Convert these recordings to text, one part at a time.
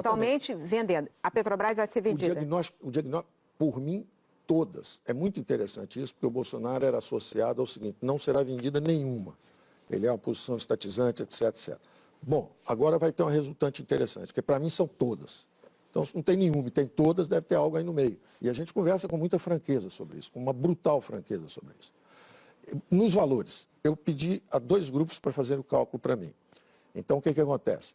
Totalmente vendendo. A Petrobras vai ser vendida. O diagnóstico, por mim, todas. É muito interessante isso, porque o Bolsonaro era associado ao seguinte: não será vendida nenhuma. Ele é uma posição estatizante, etc, etc. Bom, agora vai ter uma resultante interessante, que para mim são todas. Então, se não tem nenhuma e tem todas, deve ter algo aí no meio. E a gente conversa com muita franqueza sobre isso, com uma brutal franqueza sobre isso. Nos valores, eu pedi a 2 grupos para fazer o cálculo para mim. Então, o que acontece?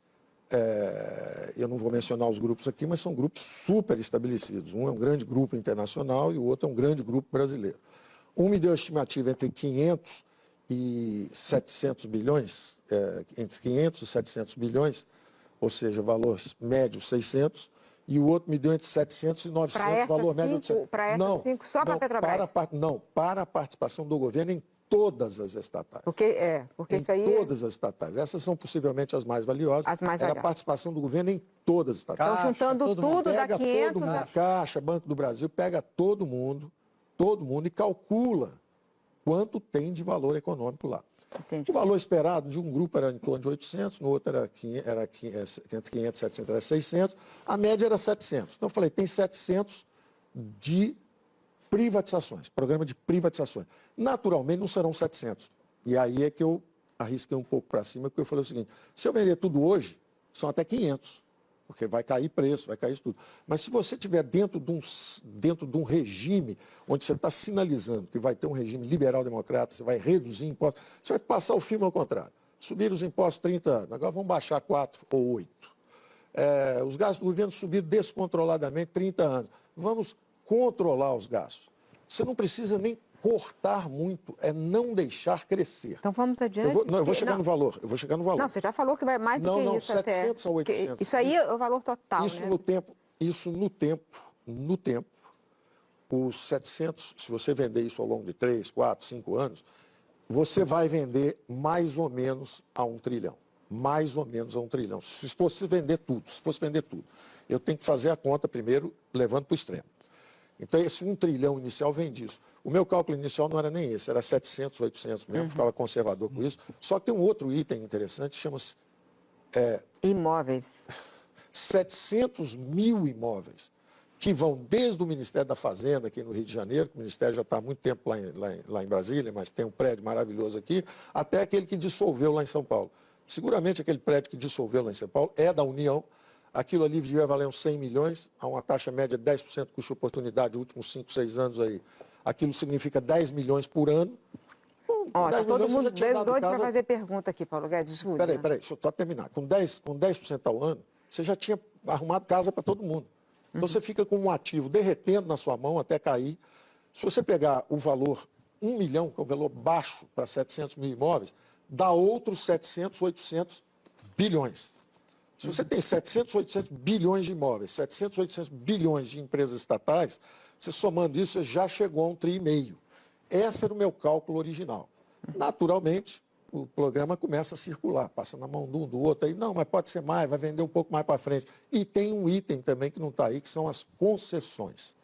Eu não vou mencionar os grupos aqui, mas são grupos super estabelecidos. Um é um grande grupo internacional e o outro é um grande grupo brasileiro. Um me deu a estimativa entre 500 e 700 bilhões, entre 500 e 700 bilhões, ou seja, valor médio 600, e o outro me deu entre 700 e 900, valor médio de 800. Para essas 5, só para a Petrobras? Para a participação do governo em todas as estatais. Porque isso aí... todas as estatais. Essas são possivelmente as mais valiosas. As mais valiosas. A participação do governo em todas as estatais. Estão juntando tudo, dá 500... Todo mundo, Caixa, Banco do Brasil, pega todo mundo e calcula quanto tem de valor econômico lá. Entendi. O valor esperado de um grupo era em torno de 800, no outro era entre 500 e 700, era 600, a média era 700. Então eu falei, tem 700 de privatizações, programa de privatizações. Naturalmente não serão 700. E aí é que eu arrisquei um pouco para cima, porque eu falei o seguinte: se eu vender tudo hoje, são até 500, porque vai cair preço, vai cair isso tudo. Mas se você estiver dentro de um regime onde você está sinalizando que vai ter um regime liberal-democrata, você vai reduzir impostos, você vai passar o filme ao contrário. Subir os impostos 30 anos, agora vão baixar 4 ou 8. Os gastos do governo subiram descontroladamente 30 anos. Vamos controlar os gastos. Você não precisa nem cortar muito, é não deixar crescer. Então vamos adiante. Eu vou chegar no valor. Não, você já falou que vai mais do que isso 700 até. a 800. Isso aí é o valor total, Isso né? no tempo, os 700, se você vender isso ao longo de 3, 4, 5 anos, você vai vender mais ou menos a 1 trilhão. Mais ou menos a 1 trilhão. Se fosse vender tudo, eu tenho que fazer a conta primeiro, levando para o extremo. Então, esse 1 trilhão inicial vem disso. O meu cálculo inicial não era nem esse, era 700, 800 mesmo, ficava conservador com isso. Só que tem um outro item interessante, chama-se... Imóveis. 700 mil imóveis, que vão desde o Ministério da Fazenda, aqui no Rio de Janeiro, que o Ministério já está há muito tempo lá em Brasília, mas tem um prédio maravilhoso aqui, até aquele que dissolveu lá em São Paulo. Seguramente aquele prédio que dissolveu lá em São Paulo é da União. Aquilo ali devia valer uns 100 milhões, a uma taxa média de 10% de custo-oportunidade, nos últimos 5, 6 anos aí. Aquilo significa 10 milhões por ano. Está todo mundo doido para fazer pergunta aqui, Paulo Guedes. Peraí, deixa eu só terminar. Com 10% ao ano, você já tinha arrumado casa para todo mundo. Então você fica com um ativo derretendo na sua mão até cair. Se você pegar o valor 1 milhão, que é um valor baixo para 700 mil imóveis, dá outros 700, 800 bilhões. Se você tem 700, 800 bilhões de imóveis, 700, 800 bilhões de empresas estatais, você somando isso, você já chegou a 1,5 trilhão. Esse era o meu cálculo original. Naturalmente, o programa começa a circular, passa na mão de um, do outro, aí, não, mas pode ser mais, vai vender um pouco mais para frente. E tem um item também que não está aí, que são as concessões.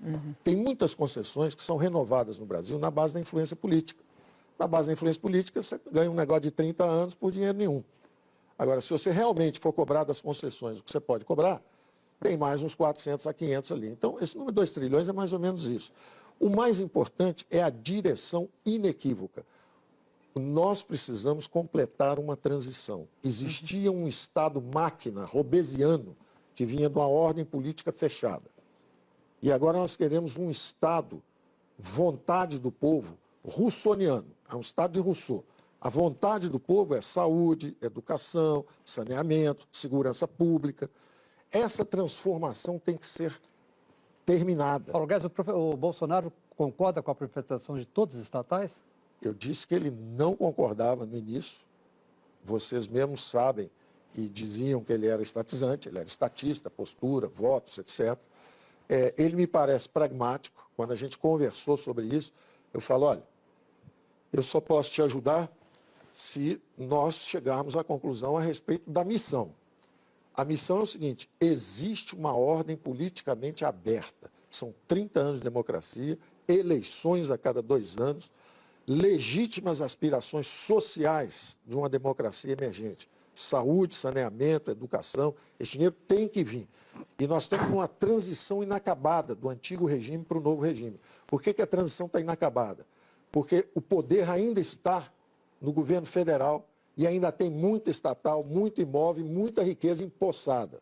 Tem muitas concessões que são renovadas no Brasil na base da influência política. Na base da influência política, você ganha um negócio de 30 anos por dinheiro nenhum. Agora, se você realmente for cobrar das concessões o que você pode cobrar, tem mais uns 400 a 500 ali. Então, esse número de 2 trilhões é mais ou menos isso. O mais importante é a direção inequívoca. Nós precisamos completar uma transição. Existia um Estado máquina, robesiano, que vinha de uma ordem política fechada. E agora nós queremos um Estado, vontade do povo, russoniano. É um Estado de Rousseau. A vontade do povo é saúde, educação, saneamento, segurança pública. Essa transformação tem que ser terminada. Paulo Guedes, o Bolsonaro concorda com a privatização de todas as estatais? Eu disse que ele não concordava no início. Vocês mesmos sabem e diziam que ele era estatizante, ele era estatista, postura, votos, etc. Ele me parece pragmático. Quando a gente conversou sobre isso, eu falo, olha, eu só posso te ajudar se nós chegarmos à conclusão a respeito da missão. A missão é o seguinte: existe uma ordem politicamente aberta. São 30 anos de democracia, eleições a cada 2 anos, legítimas aspirações sociais de uma democracia emergente. Saúde, saneamento, educação, esse dinheiro tem que vir. E nós estamos numa transição inacabada do antigo regime para o novo regime. Por que a transição está inacabada? Porque o poder ainda está no governo federal e ainda tem muita estatal, muito imóvel, muita riqueza empossada.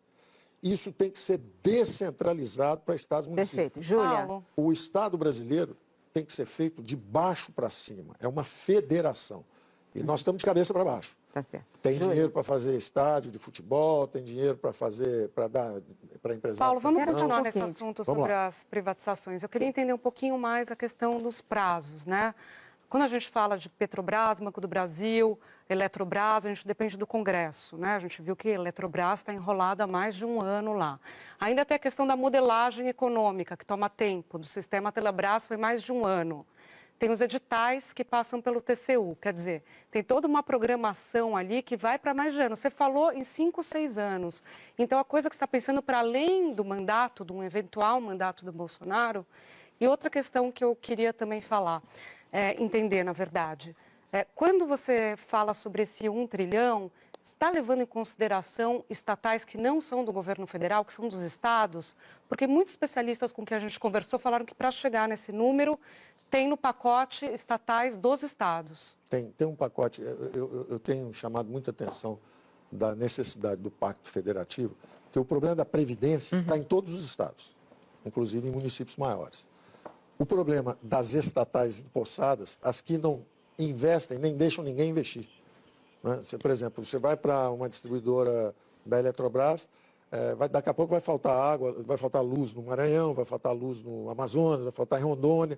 Isso tem que ser descentralizado para estados e municípios. Perfeito. Júlia. O Estado brasileiro tem que ser feito de baixo para cima. É uma federação. E nós estamos de cabeça para baixo. Tá certo. Tem dinheiro para fazer estádio de futebol, tem dinheiro para fazer, para dar para empresário. Paulo, vamos Pera continuar um nesse pouquinho. assunto Vamos sobre lá. as privatizações. Eu queria entender um pouquinho mais a questão dos prazos, né? Quando a gente fala de Petrobras, Banco do Brasil, Eletrobras, a gente depende do Congresso, né? A gente viu que a Eletrobras está enrolada há mais de um ano lá. Ainda tem a questão da modelagem econômica, que toma tempo. Do sistema Telebrás foi mais de um ano. Tem os editais que passam pelo TCU, quer dizer, tem toda uma programação ali que vai para mais de ano. Você falou em 5, 6 anos. Então, a coisa que você está pensando para além do mandato, de um eventual mandato do Bolsonaro. E outra questão que eu queria também falar, entender, na verdade, quando você fala sobre esse 1 trilhão, está levando em consideração estatais que não são do governo federal, que são dos estados? Porque muitos especialistas com quem a gente conversou falaram que para chegar nesse número, tem no pacote estatais dos estados. Tem um pacote, eu tenho chamado muita atenção da necessidade do Pacto Federativo, que o problema da Previdência está em todos os estados, inclusive em municípios maiores. O problema das estatais empossadas, as que não investem, nem deixam ninguém investir. Né? Por exemplo, você vai para uma distribuidora da Eletrobras, daqui a pouco vai faltar água, vai faltar luz no Maranhão, vai faltar luz no Amazonas, vai faltar em Rondônia.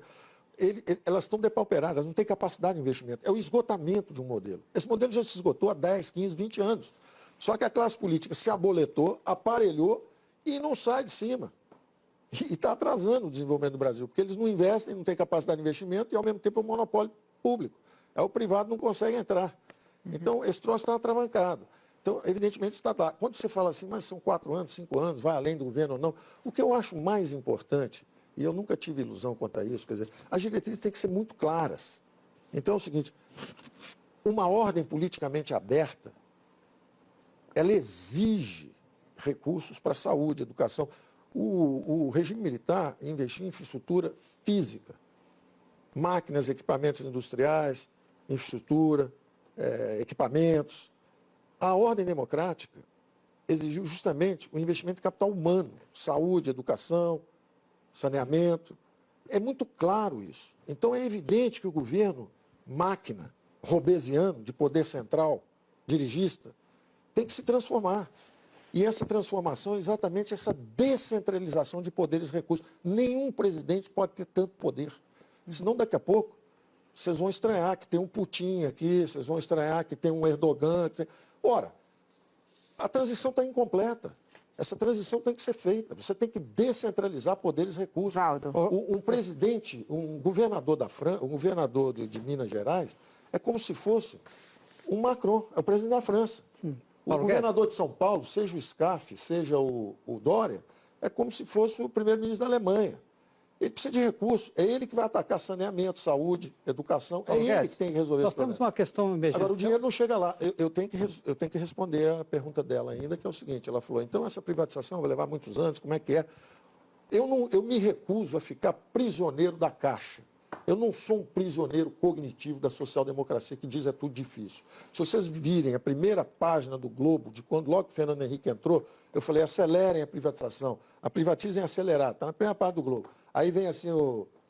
Elas estão depauperadas, não têm capacidade de investimento. É o esgotamento de um modelo. Esse modelo já se esgotou há 10, 15, 20 anos. Só que a classe política se aboletou, aparelhou e não sai de cima. E está atrasando o desenvolvimento do Brasil, porque eles não investem, não têm capacidade de investimento e, ao mesmo tempo, é um monopólio público. O privado não consegue entrar. Então, esse troço está atravancado. Então, evidentemente, está lá. Quando você fala assim, mas são 4 anos, 5 anos, vai além do governo ou não, o que eu acho mais importante, e eu nunca tive ilusão quanto a isso, quer dizer, as diretrizes têm que ser muito claras. Então, é o seguinte, uma ordem politicamente aberta, ela exige recursos para saúde, educação. O regime militar investiu em infraestrutura física, máquinas, equipamentos industriais, infraestrutura, equipamentos. A ordem democrática exigiu justamente o investimento em capital humano, saúde, educação, saneamento. É muito claro isso. Então é evidente que o governo, máquina, robesiano, de poder central, dirigista, tem que se transformar. E essa transformação é exatamente essa descentralização de poderes e recursos. Nenhum presidente pode ter tanto poder. Senão, daqui a pouco, vocês vão estranhar que tem um Putin aqui, vocês vão estranhar que tem um Erdogan. Ora, a transição está incompleta. Essa transição tem que ser feita. Você tem que descentralizar poderes e recursos. Valdo. Um presidente, um governador de Minas Gerais, é como se fosse um Macron, é o presidente da França. O governador de São Paulo, seja o Scaff, seja o Dória, é como se fosse o primeiro-ministro da Alemanha. Ele precisa de recursos. É ele que vai atacar saneamento, saúde, educação. É ele que tem que resolver nós esse problema. temos uma questão emergencial. Agora, o dinheiro não chega lá. Eu tenho que responder a pergunta dela ainda, que é o seguinte. Ela falou, então essa privatização vai levar muitos anos, como é que é? Eu me recuso a ficar prisioneiro da Caixa. Eu não sou um prisioneiro cognitivo da social-democracia que diz é tudo difícil. Se vocês virem a primeira página do Globo, de quando logo o Fernando Henrique entrou, eu falei, acelerem a privatização. A privatizem acelerado, está na primeira página do Globo. Aí vem assim,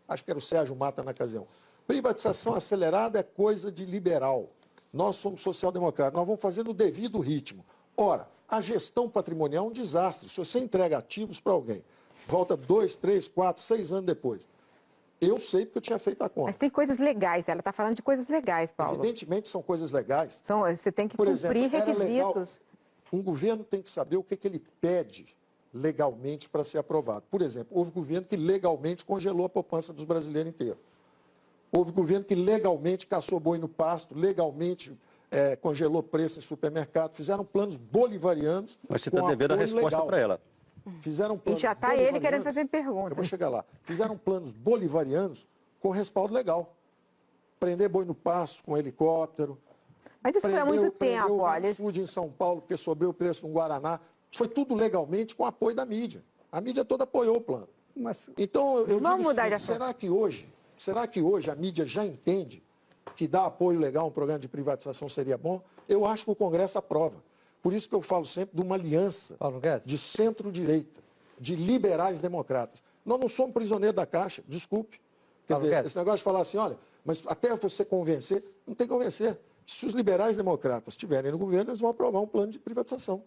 acho que era o Sérgio Mata na ocasião. Privatização acelerada é coisa de liberal. Nós somos social-democratas, nós vamos fazer no devido ritmo. Ora, a gestão patrimonial é um desastre. Se você entrega ativos para alguém, volta 2, 3, 4, 6 anos depois. Eu sei porque eu tinha feito a conta. Mas tem coisas legais, ela está falando de coisas legais, Paulo. Evidentemente são coisas legais. Você tem que Por cumprir exemplo, era legal, requisitos. um governo tem que saber o que ele pede legalmente para ser aprovado. Por exemplo, houve governo que legalmente congelou a poupança dos brasileiros inteiros. Houve governo que legalmente caçou boi no pasto, legalmente congelou preço em supermercado, fizeram planos bolivarianos. Mas você está devendo a resposta para ela. Fizeram E planos já está ele querendo bolivarianos. fazer pergunta. Eu vou chegar lá. Fizeram planos bolivarianos com respaldo legal. Prender boi no pasto com helicóptero. Mas isso foi há muito tempo, olha. Food em São Paulo, porque sobrou o preço no Guaraná. Foi tudo legalmente com apoio da mídia. A mídia toda apoiou o plano. Mas Então, eu Vamos digo o mudar de seguinte, assunto. será que hoje a mídia já entende que dar apoio legal a um programa de privatização seria bom? Eu acho que o Congresso aprova. Por isso que eu falo sempre de uma aliança Paulo Guedes. de centro-direita, de liberais democratas. Nós não somos prisioneiros da Caixa, desculpe. Quer Paulo dizer, Guedes. esse negócio de falar assim, olha, mas até você convencer, não tem que convencer. Se os liberais democratas estiverem no governo, eles vão aprovar um plano de privatização.